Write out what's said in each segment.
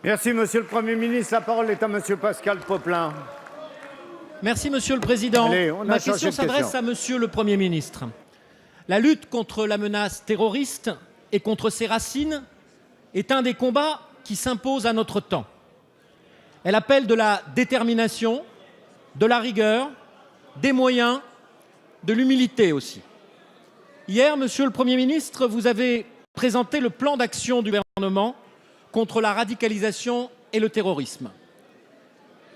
Merci, Monsieur le Premier ministre. La parole est à Monsieur Pascal Popelin. Merci, Monsieur le Président. Allez, on a Ma changé question de s'adresse question. à Monsieur le Premier ministre. La lutte contre la menace terroriste et contre ses racines est un des combats qui s'imposent à notre temps. Elle appelle de la détermination, de la rigueur, des moyens, de l'humilité aussi. Hier, Monsieur le Premier ministre, vous avez présenté le plan d'action du gouvernement contre la radicalisation et le terrorisme.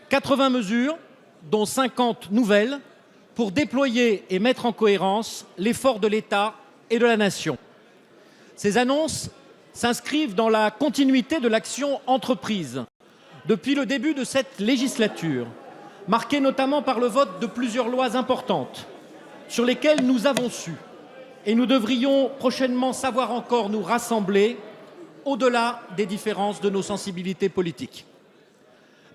80 mesures, dont 50 nouvelles, pour déployer et mettre en cohérence l'effort de l'État et de la Nation. Ces annonces s'inscrivent dans la continuité de l'action entreprise depuis le début de cette législature, marquée notamment par le vote de plusieurs lois importantes sur lesquelles nous avons su et nous devrions prochainement savoir encore nous rassembler au-delà des différences de nos sensibilités politiques.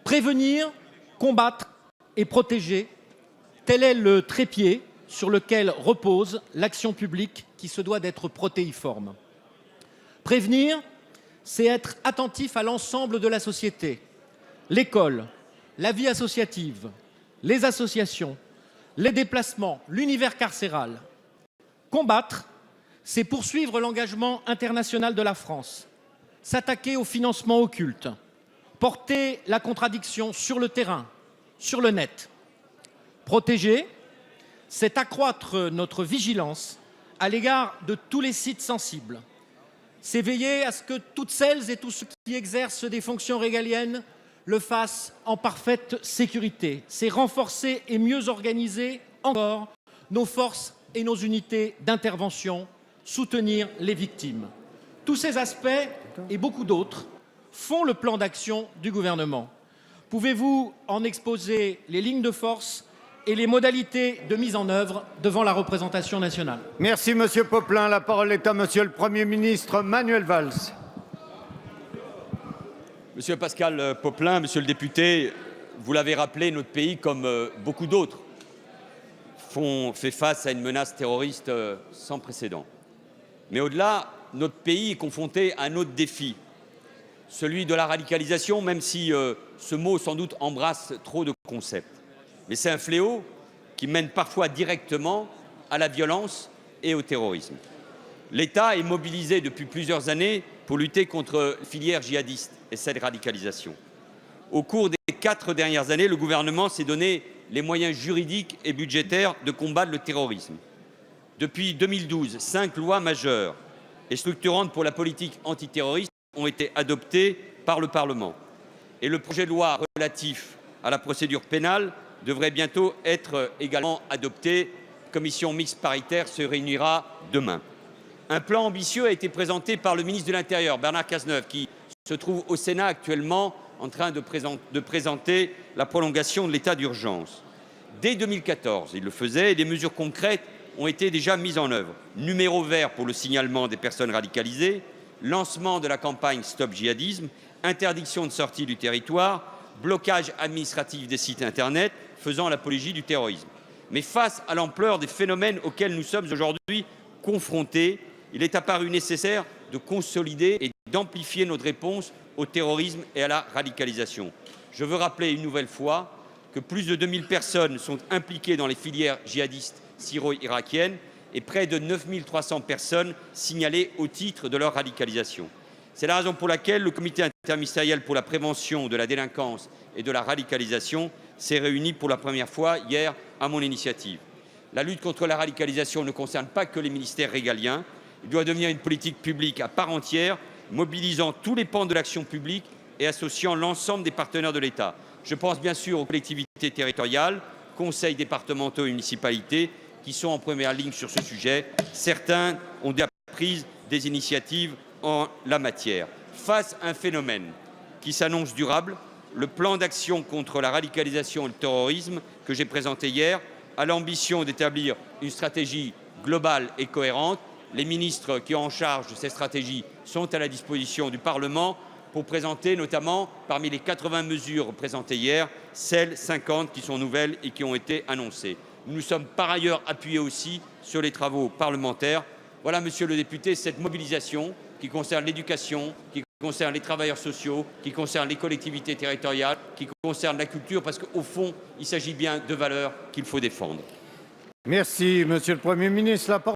Prévenir, combattre et protéger, tel est le trépied sur lequel repose l'action publique qui se doit d'être protéiforme. Prévenir, c'est être attentif à l'ensemble de la société, l'école, la vie associative, les associations, les déplacements, l'univers carcéral. Combattre, c'est poursuivre l'engagement international de la France, s'attaquer au financement occulte, porter la contradiction sur le terrain, sur le net. Protéger, c'est accroître notre vigilance à l'égard de tous les sites sensibles. C'est veiller à ce que toutes celles et tous ceux qui exercent des fonctions régaliennes le fassent en parfaite sécurité. C'est renforcer et mieux organiser encore nos forces et nos unités d'intervention, soutenir les victimes. Tous ces aspects et beaucoup d'autres font le plan d'action du gouvernement. Pouvez-vous en exposer les lignes de force et les modalités de mise en œuvre devant la représentation nationale? Merci, Monsieur Popelin. La parole est à Monsieur le Premier ministre Manuel Valls. Monsieur Pascal Popelin, monsieur le député, vous l'avez rappelé, notre pays, comme beaucoup d'autres, fait face à une menace terroriste sans précédent. Mais au-delà, notre pays est confronté à un autre défi, celui de la radicalisation, même si ce mot sans doute embrasse trop de concepts. Mais c'est un fléau qui mène parfois directement à la violence et au terrorisme. L'État est mobilisé depuis plusieurs années pour lutter contre la filière djihadiste et cette radicalisation. Au cours des 4 dernières années, le gouvernement s'est donné les moyens juridiques et budgétaires de combattre le terrorisme. Depuis 2012, 5 lois majeures et structurantes pour la politique antiterroriste ont été adoptées par le Parlement. Et le projet de loi relatif à la procédure pénale devrait bientôt être également adopté. La commission mixte paritaire se réunira demain. Un plan ambitieux a été présenté par le ministre de l'Intérieur, Bernard Cazeneuve, qui se trouve au Sénat actuellement en train de présenter la prolongation de l'état d'urgence. Dès 2014, il le faisait et des mesures concrètes ont été déjà mises en œuvre. Numéro vert pour le signalement des personnes radicalisées, lancement de la campagne Stop Djihadisme, interdiction de sortie du territoire, blocage administratif des sites internet faisant l'apologie du terrorisme. Mais face à l'ampleur des phénomènes auxquels nous sommes aujourd'hui confrontés, il est apparu nécessaire de consolider et d'amplifier notre réponse au terrorisme et à la radicalisation. Je veux rappeler une nouvelle fois que plus de 2000 personnes sont impliquées dans les filières djihadistes syro-irakiennes et près de 9300 personnes signalées au titre de leur radicalisation. C'est la raison pour laquelle le comité interministériel pour la prévention de la délinquance et de la radicalisation s'est réuni pour la première fois hier à mon initiative. La lutte contre la radicalisation ne concerne pas que les ministères régaliens. Il doit devenir une politique publique à part entière, mobilisant tous les pans de l'action publique et associant l'ensemble des partenaires de l'État. Je pense bien sûr aux collectivités territoriales, conseils départementaux et municipalités qui sont en première ligne sur ce sujet. Certains ont déjà pris des initiatives en la matière. Face à un phénomène qui s'annonce durable, le plan d'action contre la radicalisation et le terrorisme que j'ai présenté hier a l'ambition d'établir une stratégie globale et cohérente. Les ministres qui ont en charge de cette stratégie sont à la disposition du Parlement pour présenter notamment, parmi les 80 mesures présentées hier, celles 50 qui sont nouvelles et qui ont été annoncées. Nous nous sommes par ailleurs appuyés aussi sur les travaux parlementaires. Voilà, monsieur le député, cette mobilisation qui concerne l'éducation, qui concerne les travailleurs sociaux, qui concerne les collectivités territoriales, qui concerne la culture, parce qu'au fond, il s'agit bien de valeurs qu'il faut défendre. Merci, Monsieur le Premier ministre. La parole